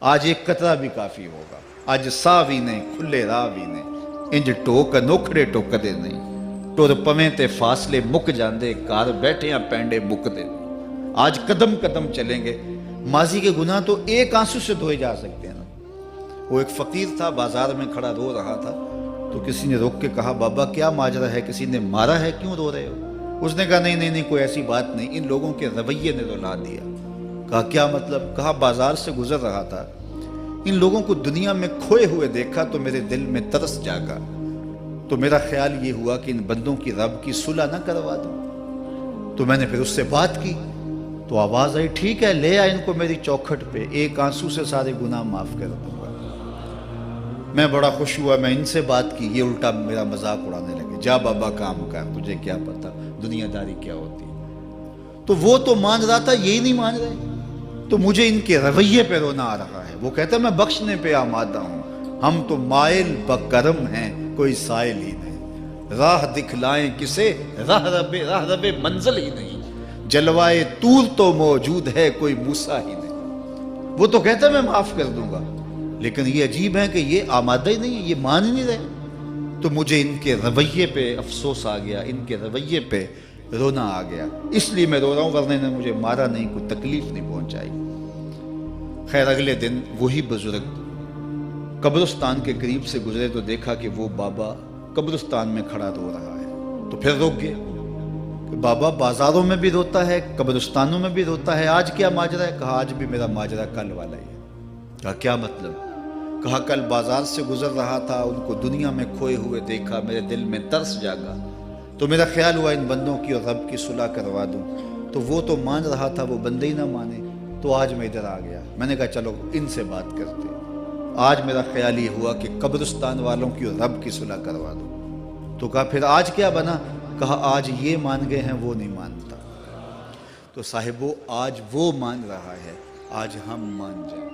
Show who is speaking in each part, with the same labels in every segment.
Speaker 1: آج ایک قطرہ بھی کافی ہوگا، اج ساہ بھی نہیں کھلے راہ بھی نہیں، انج ٹوک انوکھڑے ٹوکدے نہیں، ٹر پویں تے فاصلے مک جاندے، گھر بیٹھے ہیں پینڈے مکدے نہیں۔ آج قدم قدم چلیں گے، ماضی کے گناہ تو ایک آنسو سے دھوئے جا سکتے ہیں نا۔ وہ ایک فقیر تھا، بازار میں کھڑا رو رہا تھا، تو کسی نے روک کے کہا بابا کیا ماجرا ہے، کسی نے مارا ہے، کیوں رو رہے ہو؟ اس نے کہا نہیں کوئی ایسی بات نہیں، ان لوگوں کے رویے نے رلا دیا۔ کہا کیا مطلب؟ کہا بازار سے گزر رہا تھا، ان لوگوں کو دنیا میں کھوئے ہوئے دیکھا تو میرے دل میں ترس جاگا، تو میرا خیال یہ ہوا کہ ان بندوں کی رب کی صلح نہ کروا دوں۔ تو میں نے پھر اس سے بات کی، تو آواز آئی ٹھیک ہے لے آ ان کو میری چوکھٹ پہ، ایک آنسو سے سارے گناہ معاف کر دوں گا۔ میں بڑا خوش ہوا، میں ان سے بات کی، یہ الٹا میرا مذاق اڑانے لگے، جا بابا کام کر، تجھے کیا پتا دنیا داری کیا ہوتی ہے۔ تو وہ تو مان رہا تھا، یہی نہیں مان رہے، تو مجھے ان کے رویے پہ رونا آ رہا ہے۔ وہ کہتا ہے میں بخشنے پہ آمادہ ہوں، ہم تو مائل بکرم ہیں، کوئی سائل ہی نہیں، راہ دکھلائیں کسے، راہ رب منزل ہی نہیں، جلوائے طور تو موجود ہے، کوئی موسیٰ ہی نہیں۔ وہ تو کہتا ہے میں معاف کر دوں گا، لیکن یہ عجیب ہے کہ یہ آمادہ ہی نہیں ہے، یہ مان ہی نہیں رہے۔ تو مجھے ان کے رویے پہ افسوس آ گیا، ان کے رویے پہ رونا آ گیا، اس لیے میں رو رہا ہوں، ورنہ نے مجھے مارا نہیں، کوئی تکلیف نہیں پہنچائی۔ خیر اگلے دن وہی بزرگ قبرستان کے قریب سے گزرے تو دیکھا کہ وہ بابا قبرستان میں کھڑا رو رہا ہے، تو پھر رک گئے کہ بابا بازاروں میں بھی روتا ہے، قبرستانوں میں بھی روتا ہے، آج کیا ماجرا ہے؟ کہا آج بھی میرا ماجرا کل والا ہی ہے۔ کہا کیا مطلب؟ کہا کل بازار سے گزر رہا تھا، ان کو دنیا میں کھوئے ہوئے دیکھا، میرے دل میں ترس جاگا، تو میرا خیال ہوا ان بندوں کی اور رب کی صلح کروا دوں، تو وہ تو مان رہا تھا، وہ بندے ہی نہ مانے، تو آج میں ادھر آ گیا۔ میں نے کہا چلو ان سے بات کرتے ہیں۔ آج میرا خیال یہ ہوا کہ قبرستان والوں کی اور رب کی صلح کروا دوں۔ تو کہا پھر آج کیا بنا؟ کہا آج یہ مان گئے ہیں، وہ نہیں مانتا۔ تو صاحبو آج وہ مان رہا ہے، آج ہم مان جائیں۔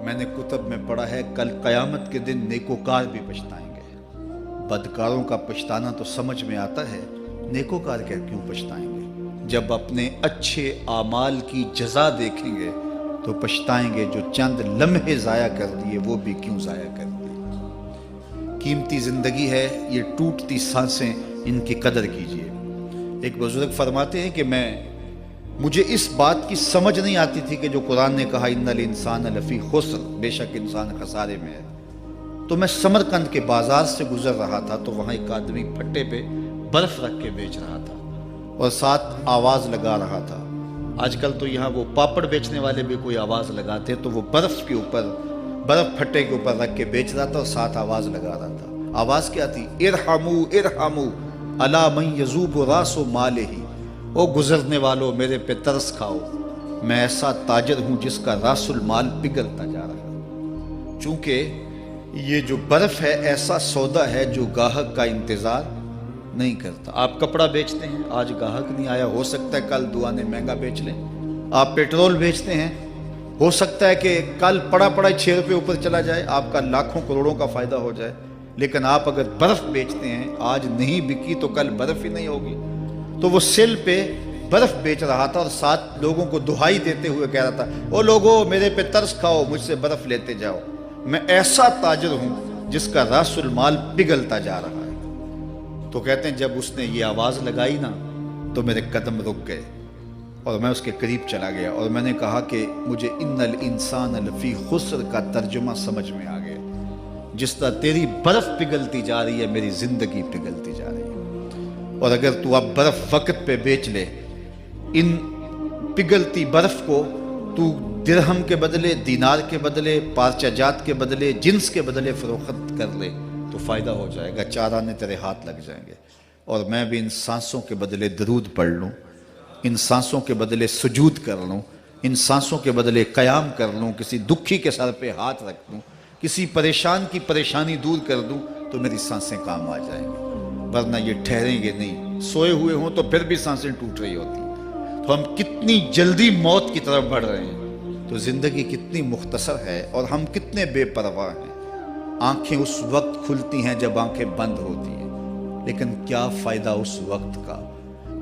Speaker 1: میں نے کتب میں پڑھا ہے کل قیامت کے دن نیکوکار بھی پچھتائیں گے۔ بدکاروں کا پچھتانا تو سمجھ میں آتا ہے، نیکوکار کیوں پچھتائیں گے؟ جب اپنے اچھے اعمال کی جزا دیکھیں گے تو پچھتائیں گے، جو چند لمحے ضائع کر دیے وہ بھی کیوں ضائع کر دیے۔ قیمتی زندگی ہے، یہ ٹوٹتی سانسیں، ان کی قدر کیجیے۔ ایک بزرگ فرماتے ہیں کہ مجھے اس بات کی سمجھ نہیں آتی تھی کہ جو قرآن نے کہا ان الانسان لفی خسر، بے شک انسان خسارے میں ہے، تو میں سمرقند کے بازار سے گزر رہا تھا تو وہاں ایک آدمی پھٹے پہ برف رکھ کے بیچ رہا تھا اور ساتھ آواز لگا رہا تھا۔ آج کل تو یہاں وہ پاپڑ بیچنے والے بھی کوئی آواز لگاتے، تو وہ برف پھٹے کے اوپر رکھ کے بیچ رہا تھا اور ساتھ آواز لگا رہا تھا۔ آواز کیا تھی؟ ارحمو ارحمو الا من یذوب راس مالہ، او گزرنے والوں میرے پہ ترس کھاؤ، میں ایسا تاجر ہوں جس کا راس المال پگھلتا جا رہا ہے۔ چونکہ یہ جو برف ہے ایسا سودا ہے جو گاہک کا انتظار نہیں کرتا۔ آپ کپڑا بیچتے ہیں، آج گاہک نہیں آیا، ہو سکتا ہے کل دعانے مہنگا بیچ لیں۔ آپ پیٹرول بیچتے ہیں، ہو سکتا ہے کہ کل پڑا 6 روپے اوپر چلا جائے، آپ کا لاکھوں کروڑوں کا فائدہ ہو جائے۔ لیکن آپ اگر برف بیچتے ہیں، آج نہیں بکی تو کل برف ہی نہیں ہوگی۔ تو وہ سل پہ برف بیچ رہا تھا اور ساتھ لوگوں کو دہائی دیتے ہوئے کہہ رہا تھا او لوگو میرے پہ ترس کھاؤ، مجھ سے برف لیتے جاؤ، میں ایسا تاجر ہوں جس کا راس المال پگھلتا جا رہا ہے۔ تو کہتے ہیں جب اس نے یہ آواز لگائی نا تو میرے قدم رک گئے اور میں اس کے قریب چلا گیا اور میں نے کہا کہ مجھے ان الانسان لفی خسر کا ترجمہ سمجھ میں آ گیا۔ جس طرح تیری برف پگھلتی جا رہی ہے، میری زندگی پگھلتی جا رہی ہے، اور اگر تو اب برف وقت پہ بیچ لے، ان پگھلتی برف کو تو درہم کے بدلے، دینار کے بدلے، پارچہ جات کے بدلے، جنس کے بدلے فروخت کر لے تو فائدہ ہو جائے گا، 4 آنے تیرے ہاتھ لگ جائیں گے۔ اور میں بھی ان سانسوں کے بدلے درود پڑھ لوں، ان سانسوں کے بدلے سجود کر لوں، ان سانسوں کے بدلے قیام کر لوں، کسی دکھی کے سر پہ ہاتھ رکھ دوں، کسی پریشان کی پریشانی دور کر دوں تو میری سانسیں کام آ جائیں گی، ورنہ یہ ٹھہریں گے نہیں۔ سوئے ہوئے ہوں تو پھر بھی سانسیں ٹوٹ رہی ہوتی ہیں۔ تو ہم کتنی جلدی موت کی طرف بڑھ رہے ہیں، تو زندگی کتنی مختصر ہے اور ہم کتنے بے پرواہ ہیں۔ آنکھیں اس وقت کھلتی ہیں جب آنکھیں بند ہوتی ہیں، لیکن کیا فائدہ اس وقت کا؟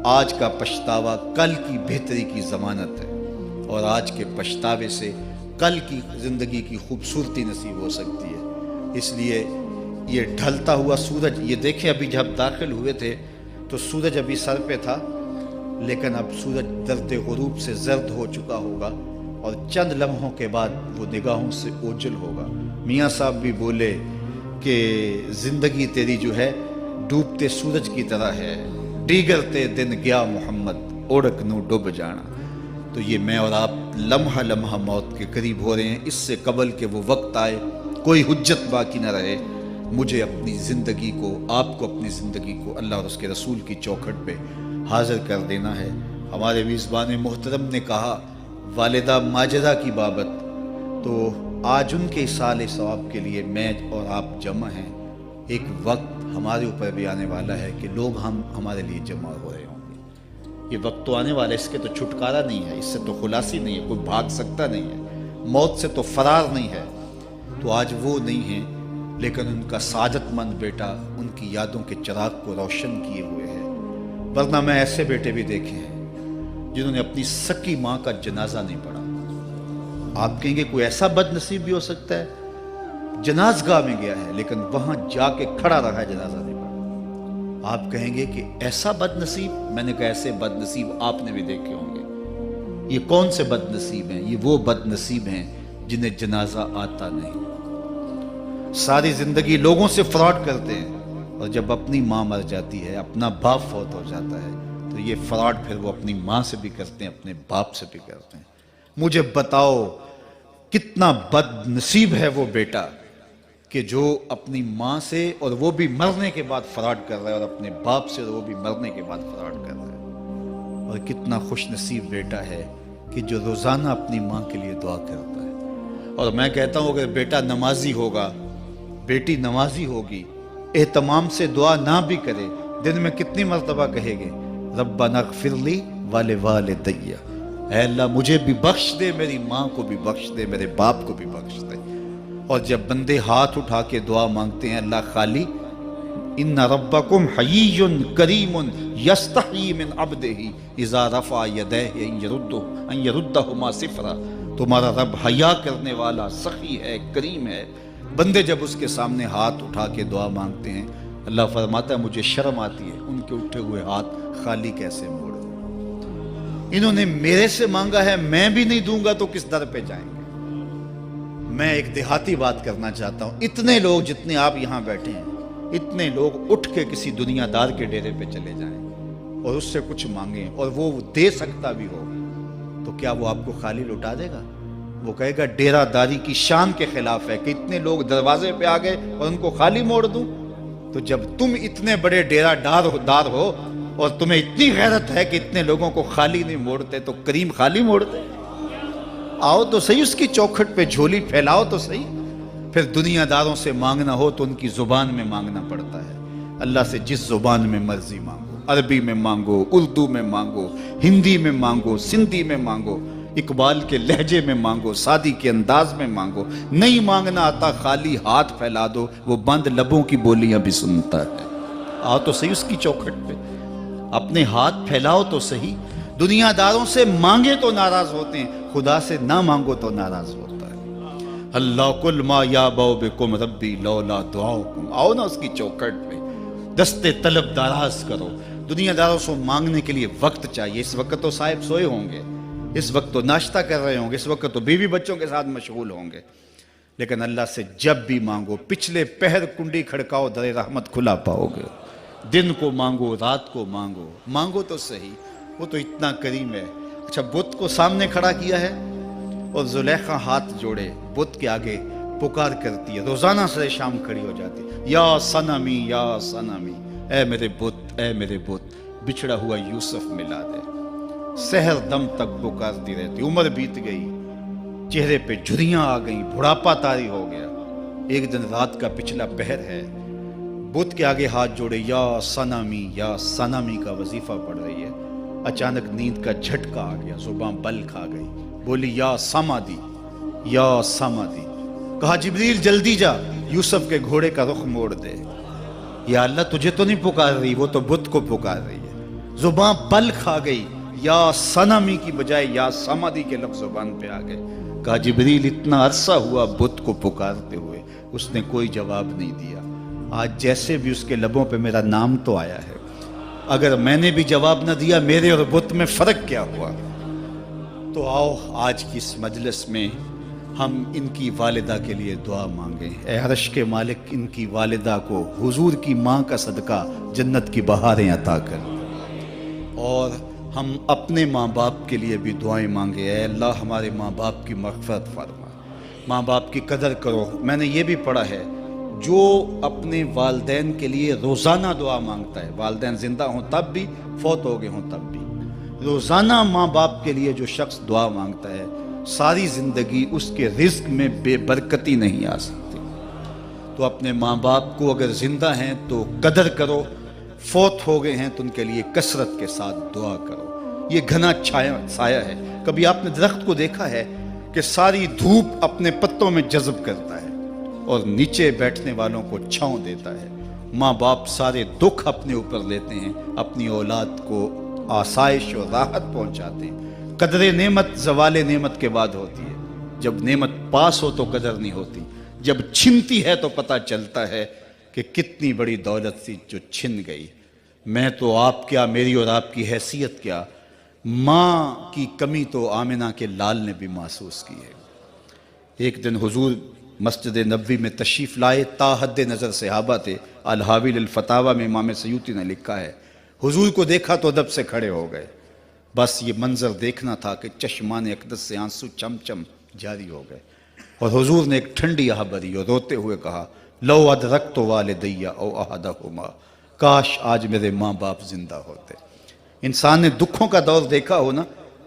Speaker 1: آج کا پچھتاوا کل کی بہتری کی ضمانت ہے، اور آج کے پچھتاوے سے کل کی زندگی کی خوبصورتی نصیب ہو سکتی ہے۔ اس لیے یہ ڈھلتا ہوا سورج، یہ دیکھیں ابھی جب داخل ہوئے تھے تو سورج ابھی سر پہ تھا، لیکن اب سورج درد غروب سے زرد ہو چکا ہوگا اور چند لمحوں کے بعد وہ نگاہوں سے اوجھل ہوگا۔ میاں صاحب بھی بولے کہ زندگی تیری جو ہے ڈوبتے سورج کی طرح ہے، ڈیگرتے دن گیا محمد اوڑک نو ڈوب جانا۔ تو یہ میں اور آپ لمحہ لمحہ موت کے قریب ہو رہے ہیں۔ اس سے قبل کہ وہ وقت آئے کوئی حجت باقی نہ رہے، مجھے اپنی زندگی کو، آپ کو اپنی زندگی کو اللہ اور اس کے رسول کی چوکھٹ پہ حاضر کر دینا ہے۔ ہمارے میزبان محترم نے کہا والدہ ماجدہ کی بابت، تو آج ان کے اصالِ ثواب کے لیے میں اور آپ جمع ہیں۔ ایک وقت ہمارے اوپر بھی آنے والا ہے کہ لوگ ہمارے لیے جمع ہو رہے ہوں گے۔ یہ وقت تو آنے والا ہے، اس کے تو چھٹکارا نہیں ہے، اس سے تو خلاصی نہیں ہے، کوئی بھاگ سکتا نہیں ہے، موت سے تو فرار نہیں ہے۔ تو آج وہ نہیں ہیں، لیکن ان کا سعادت مند بیٹا ان کی یادوں کے چراغ کو روشن کیے ہوئے ہے۔ ورنہ میں ایسے بیٹے بھی دیکھے ہیں جنہوں نے اپنی سکی ماں کا جنازہ نہیں پڑھا۔ آپ کہیں گے کوئی ایسا بد نصیب بھی ہو سکتا ہے، جنازگاہ میں گیا ہے لیکن وہاں جا کے کھڑا رہا ہے، جنازہ نہیں پڑھا۔ آپ کہیں گے کہ ایسا بد نصیب، میں نے کہا ایسے بد نصیب آپ نے بھی دیکھے ہوں گے۔ یہ کون سے بد نصیب ہیں؟ یہ وہ بد نصیب ہیں جنہیں جنازہ آتا نہیں، ساری زندگی لوگوں سے فراڈ کرتے ہیں، اور جب اپنی ماں مر جاتی ہے، اپنا باپ فوت ہو جاتا ہے، تو یہ فراڈ پھر وہ اپنی ماں سے بھی کرتے ہیں، اپنے باپ سے بھی کرتے ہیں۔ مجھے بتاؤ کتنا بد نصیب ہے وہ بیٹا کہ جو اپنی ماں سے، اور وہ بھی مرنے کے بعد فراڈ کر رہا ہے، اور اپنے باپ سے وہ بھی مرنے کے بعد فراڈ کر رہا ہے۔ اور کتنا خوش نصیب بیٹا ہے کہ جو روزانہ اپنی ماں کے لیے دعا کرتا ہے۔ اور میں کہتا ہوں اگر بیٹا نمازی ہوگا، بیٹی نمازی ہوگی، اہتمام سے دعا نہ بھی کرے، دن میں کتنی مرتبہ کہے گے ربنا اغفر لی ولوالدی، اے اللہ مجھے بھی بخش دے، میری ماں کو بھی بخش دے، میرے باپ کو بھی بخش دے۔ اور جب بندے ہاتھ اٹھا کے دعا مانگتے ہیں اللہ خالی ان ربکم حیی کریم یستحیی من عبدہ اذا رفع یدیہ ان یردہما صفرا، تمہارا رب حیا کرنے والا سخی ہے، کریم ہے۔ بندے جب اس کے سامنے ہاتھ اٹھا کے دعا مانگتے ہیں، اللہ فرماتا ہے مجھے شرم آتی ہے ان کے اٹھے ہوئے ہاتھ خالی کیسے موڑ دوں۔ انہوں نے میرے سے مانگا ہے، میں بھی نہیں دوں گا تو کس در پہ جائیں گے۔ میں ایک دیہاتی بات کرنا چاہتا ہوں، اتنے لوگ جتنے آپ یہاں بیٹھے ہیں، اتنے لوگ اٹھ کے کسی دنیا دار کے ڈیرے پہ چلے جائیں اور اس سے کچھ مانگیں اور وہ دے سکتا بھی ہو، تو کیا وہ آپ کو خالی لوٹا دے گا؟ وہ کہے گا ڈیرہ داری کی شان کے خلاف ہے کہ اتنے لوگ دروازے پہ آ گئے اور ان کو خالی موڑ دوں۔ تو جب تم اتنے بڑے ڈیرہ دار ہو اور تمہیں اتنی غیرت ہے کہ اتنے لوگوں کو خالی نہیں موڑتے، تو کریم خالی موڑتے؟ آؤ تو صحیح اس کی چوکھٹ پہ جھولی پھیلاؤ تو صحیح۔ پھر دنیا داروں سے مانگنا ہو تو ان کی زبان میں مانگنا پڑتا ہے۔ اللہ سے جس زبان میں مرضی مانگو، عربی میں مانگو، اردو میں مانگو، ہندی میں مانگو، سندھی میں مانگو، اقبال کے لہجے میں مانگو، سادی کے انداز میں مانگو، نہیں مانگنا آتا خالی ہاتھ پھیلا دو، وہ بند لبوں کی بولیاں بھی سنتا ہے۔ آؤ تو صحیح اس کی چوکھٹ پہ، اپنے ہاتھ پھیلاؤ تو صحیح۔ دنیا داروں سے مانگے تو ناراض ہوتے ہیں، خدا سے نہ مانگو تو ناراض ہوتا ہے۔ اللہ کل ما یابو بکم ربی لولا دعاؤکم، آؤ نا اس کی چوکھٹ پہ، دستے طلب دراز کرو۔ دنیا داروں سے مانگنے کے لیے وقت چاہیے۔ اس وقت تو صاحب سوئے ہوں گے، اس وقت تو ناشتہ کر رہے ہوں گے، اس وقت تو بیوی بچوں کے ساتھ مشغول ہوں گے، لیکن اللہ سے جب بھی مانگو، پچھلے پہر کنڈی کھڑکاؤ در رحمت کھلا پاؤ گے۔ دن کو مانگو، رات کو مانگو، مانگو تو صحیح، وہ تو اتنا کریم ہے۔ اچھا بت کو سامنے کھڑا کیا ہے اور زلیخا ہاتھ جوڑے بت کے آگے پکار کرتی ہے، روزانہ سے شام کھڑی ہو جاتی ہے، یا صنمی یا صنمی، اے میرے بت، اے میرے بت، بچھڑا ہوا یوسف ملا دے۔ سحر دم تک پکارتی رہتی، عمر بیت گئی، چہرے پہ جھریاں آ گئیں، بڑھاپا طاری ہو گیا۔ ایک دن رات کا پچھلا پہر ہے، بت کے آگے ہاتھ جوڑے یا صنمی کا وظیفہ پڑھ رہی ہے۔ اچانک نیند کا جھٹکا آ گیا، زباں بل کھا گئی، بولی یا سمادی یا سمادی۔ کہا جبریل جلدی جا، یوسف کے گھوڑے کا رخ موڑ دے۔ یا اللہ تجھے تو نہیں پکار رہی، وہ تو بت کو پکار رہی ہے۔ زباں بل کھا گئی، یا صنمی کی بجائے یا سمادی کے لفظ زبان پہ آ گئے۔ کہا جبریل اتنا عرصہ ہوا بت کو پکارتے ہوئے، اس نے کوئی جواب نہیں دیا، آج جیسے بھی اس کے لبوں پہ میرا نام تو آیا ہے، اگر میں نے بھی جواب نہ دیا میرے اور بت میں فرق کیا ہوا؟ تو آؤ آج کی اس مجلس میں ہم ان کی والدہ کے لیے دعا مانگیں۔ اے عرش کے مالک، ان کی والدہ کو حضور کی ماں کا صدقہ جنت کی بہاریں عطا کر، اور ہم اپنے ماں باپ کے لیے بھی دعائیں مانگے۔ اے اللہ ہمارے ماں باپ کی مغفرت فرما، ماں باپ کی قدر کرو۔ میں نے یہ بھی پڑھا ہے، جو اپنے والدین کے لیے روزانہ دعا مانگتا ہے، والدین زندہ ہوں تب بھی، فوت ہو گئے ہوں تب بھی، روزانہ ماں باپ کے لیے جو شخص دعا مانگتا ہے، ساری زندگی اس کے رزق میں بے برکتی نہیں آ سکتی۔ تو اپنے ماں باپ کو اگر زندہ ہیں تو قدر کرو، فوت ہو گئے ہیں تو ان کے لیے کثرت کے ساتھ دعا کرو۔ یہ گھنا سایہ ہے۔ کبھی آپ نے درخت کو دیکھا ہے کہ ساری دھوپ اپنے پتوں میں جذب کرتا ہے اور نیچے بیٹھنے والوں کو چھاؤں دیتا ہے؟ ماں باپ سارے دکھ اپنے اوپر لیتے ہیں، اپنی اولاد کو آسائش اور راحت پہنچاتے ہیں۔ قدر نعمت زوال نعمت کے بعد ہوتی ہے، جب نعمت پاس ہو تو قدر نہیں ہوتی، جب چھنتی ہے تو پتہ چلتا ہے کہ کتنی بڑی دولت تھی جو چھن گئی۔ میں تو آپ کیا، میری اور آپ کی حیثیت کیا، ماں کی کمی تو آمنہ کے لال نے بھی محسوس کی ہے۔ ایک دن حضور مسجد نبوی میں تشریف لائے، تا حد نظر صحابہ تھے۔ الحاوی للفتاوی میں امام سیوطی نے لکھا ہے، حضور کو دیکھا تو ادب سے کھڑے ہو گئے، بس یہ منظر دیکھنا تھا کہ چشمان اقدس سے آنسو چم چم جاری ہو گئے، اور حضور نے ایک ٹھنڈی آہ بھری اور روتے ہوئے کہا، لو ادرکت والدی او احدہما، کاش آج میرے ماں باپ زندہ ہوتے۔ انسان نے دکھوں کا دور دیکھا ہو نا،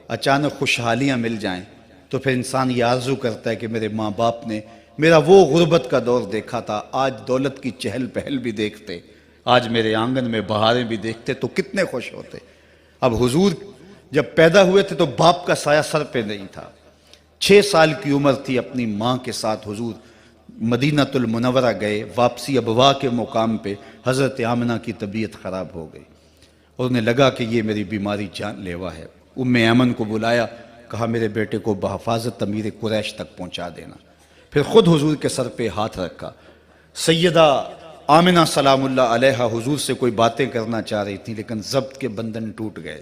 Speaker 1: اچانک خوشحالیاں مل جائیں تو پھر انسان یہ آرزو کرتا ہے کہ میرے ماں باپ نے میرا وہ غربت کا دور دیکھا تھا، آج دولت کی چہل پہل بھی دیکھتے، آج میرے آنگن میں بہاریں بھی دیکھتے تو کتنے خوش ہوتے۔ اب حضور جب پیدا ہوئے تھے تو باپ کا سایہ سر پہ نہیں تھا۔ 6 سال کی عمر تھی، اپنی ماں کے ساتھ حضور مدینہ المنورہ گئے، واپسی ابوا کے مقام پہ حضرت آمنہ کی طبیعت خراب ہو گئی، اور انہیں لگا کہ یہ میری بیماری جان لیوا ہے۔ ام ایمن کو بلایا، کہا میرے بیٹے کو بحفاظت امیر قریش تک پہنچا دینا۔ پھر خود حضور کے سر پہ ہاتھ رکھا۔ سیدہ آمنہ سلام اللہ علیہا حضور سے کوئی باتیں کرنا چاہ رہی تھیں، لیکن ضبط کے بندھن ٹوٹ گئے۔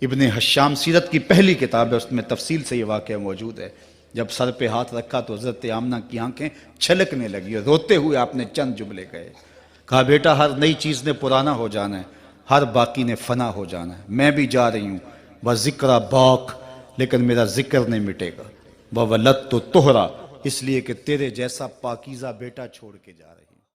Speaker 1: ابن حشام سیرت کی پہلی کتاب ہے، اس میں تفصیل سے یہ واقعہ موجود ہے۔ جب سر پہ ہاتھ رکھا تو حضرت آمنہ کی آنکھیں چھلکنے لگی اور روتے ہوئے آپ نے چند جملے کہے، کہا بیٹا ہر نئی چیز نے پرانا ہو جانا ہے، ہر باقی نے فنا ہو جانا ہے، میں بھی جا رہی ہوں، وَذِكْرَ باق، لیکن میرا ذکر نہیں مٹے گا، وَوَلَدْتُ طُہْرًا، اس لیے کہ تیرے جیسا پاکیزہ بیٹا چھوڑ کے جا رہی ہوں۔